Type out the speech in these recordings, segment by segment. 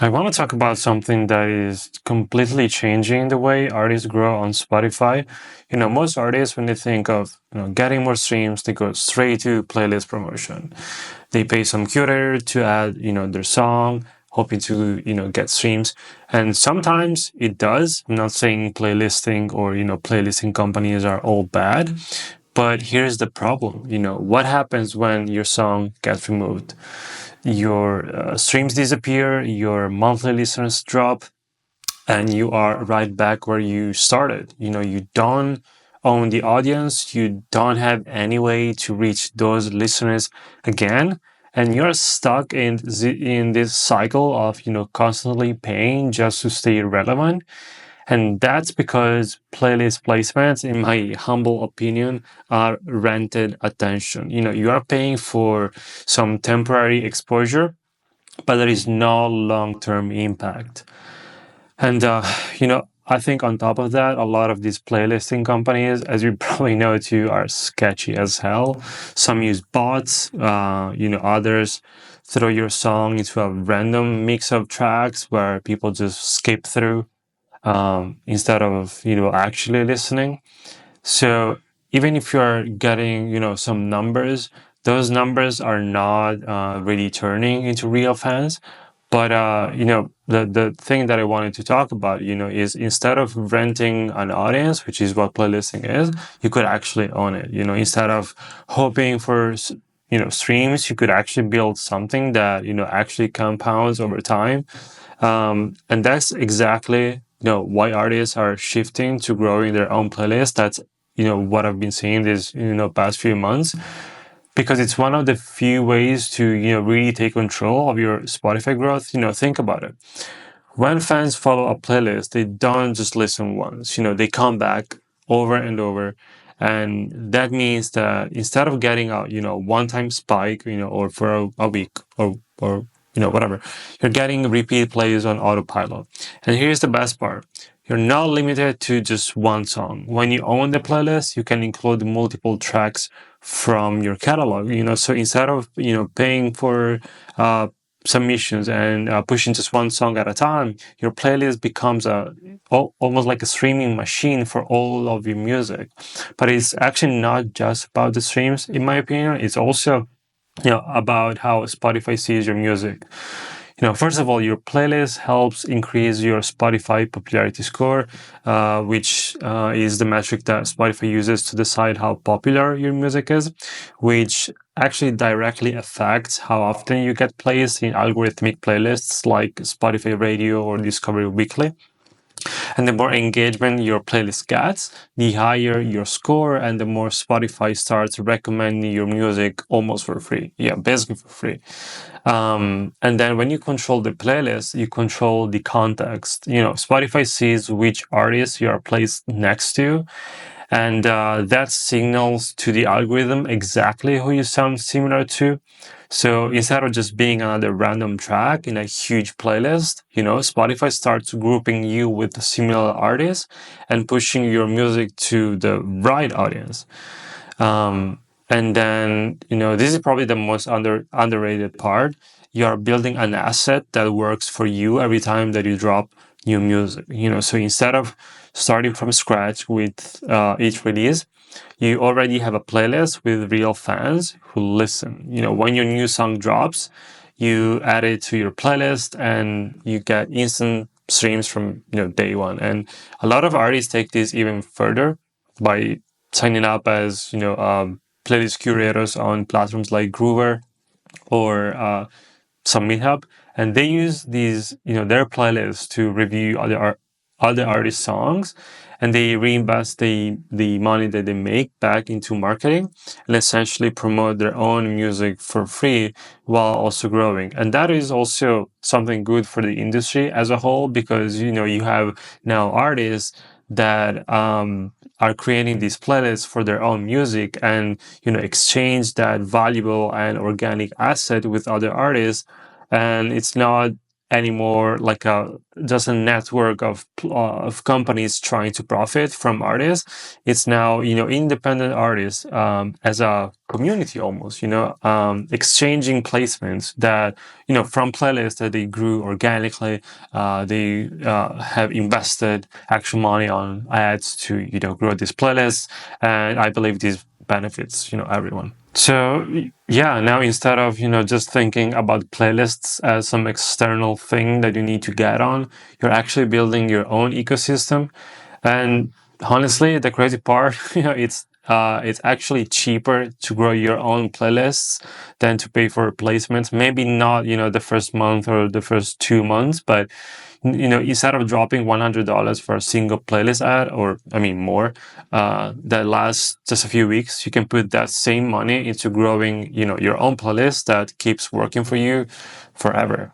I want to talk about something that is completely changing the way artists grow on Spotify. Most artists, when they think of getting more streams, they go straight to playlist promotion. They pay some curator to add their song, hoping to get streams, and sometimes it does. I'm not saying playlisting or playlisting companies are all bad, but here's the problem. What happens when your song gets removed? Your streams disappear, your monthly listeners drop, and you are right back where you started. You don't own the audience, you don't have any way to reach those listeners again, and you're stuck in this cycle of constantly paying just to stay relevant. And that's because playlist placements, in my humble opinion, are rented attention. You are paying for some temporary exposure, but there is no long-term impact. And, I think on top of that, a lot of these playlisting companies, as you probably know too, are sketchy as hell. Some use bots, others throw your song into a random mix of tracks where people just skip through instead of actually listening. So even if you're getting some numbers, those numbers are not really turning into real fans. But the thing that I wanted to talk about is instead of renting an audience, which is what playlisting is, you could actually own it. Instead of hoping for streams, you could actually build something that actually compounds over time. And that's exactly why artists are shifting to growing their own playlist. That's what I've been seeing this past few months, because it's one of the few ways to really take control of your Spotify growth. Think about it. When fans follow a playlist, they don't just listen once. They come back over and over, and that means that instead of getting a one-time spike, or for a week or whatever, you're getting repeat plays on autopilot. And here's the best part. You're not limited to just one song. When you own the playlist, you can include multiple tracks from your catalog. So instead of paying for submissions and pushing just one song at a time, your playlist becomes almost like a streaming machine for all of your music. But it's actually not just about the streams, in my opinion. It's also about how Spotify sees your music. First of all, your playlist helps increase your Spotify popularity score, which is the metric that Spotify uses to decide how popular your music is, which actually directly affects how often you get placed in algorithmic playlists like Spotify Radio or Discovery Weekly. And the more engagement your playlist gets, the higher your score, and the more Spotify starts recommending your music almost for free. Yeah, basically for free. And then when you control the playlist, you control the context. Spotify sees which artists you are placed next to, and that signals to the algorithm exactly who you sound similar to. So instead of just being another random track in a huge playlist, Spotify starts grouping you with similar artists and pushing your music to the right audience. And then, this is probably the most underrated part. You are building an asset that works for you every time that you drop new music. So instead of starting from scratch with each release, you already have a playlist with real fans who listen. When your new song drops, you add it to your playlist and you get instant streams from day one. And a lot of artists take this even further by signing up as playlist curators on platforms like Groover or some Meetup, and they use these their playlists to review other artists' songs, and they reinvest the money that they make back into marketing and essentially promote their own music for free while also growing. And that is also something good for the industry as a whole, because you have now artists that are creating these playlists for their own music and exchange that valuable and organic asset with other artists. And it's not anymore like a just a network of companies trying to profit from artists. It's now, independent artists, as a community almost, exchanging placements that, from playlists that they grew organically. They have invested actual money on ads to, grow these playlists. And I believe this benefits, everyone. So yeah, now instead of, just thinking about playlists as some external thing that you need to get on, you're actually building your own ecosystem. And honestly, the crazy part, it's actually cheaper to grow your own playlists than to pay for replacements. Maybe not, the first month or the first 2 months, but instead of dropping $100 for a single playlist ad, or I mean more, that lasts just a few weeks, you can put that same money into growing, your own playlist that keeps working for you forever.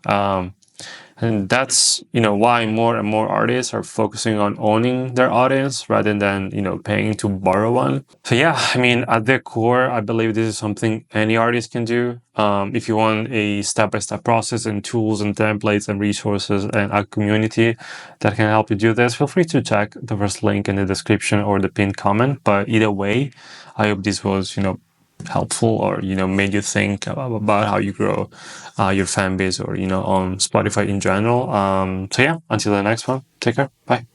And that's, why more and more artists are focusing on owning their audience rather than, paying to borrow one. So yeah, I mean, at their core, I believe this is something any artist can do. If you want a step-by-step process and tools and templates and resources and a community that can help you do this, feel free to check the first link in the description or the pinned comment. But either way, I hope this was, helpful, or made you think about how you grow your fan base, or on Spotify in general. So yeah, until the next one, take care, bye.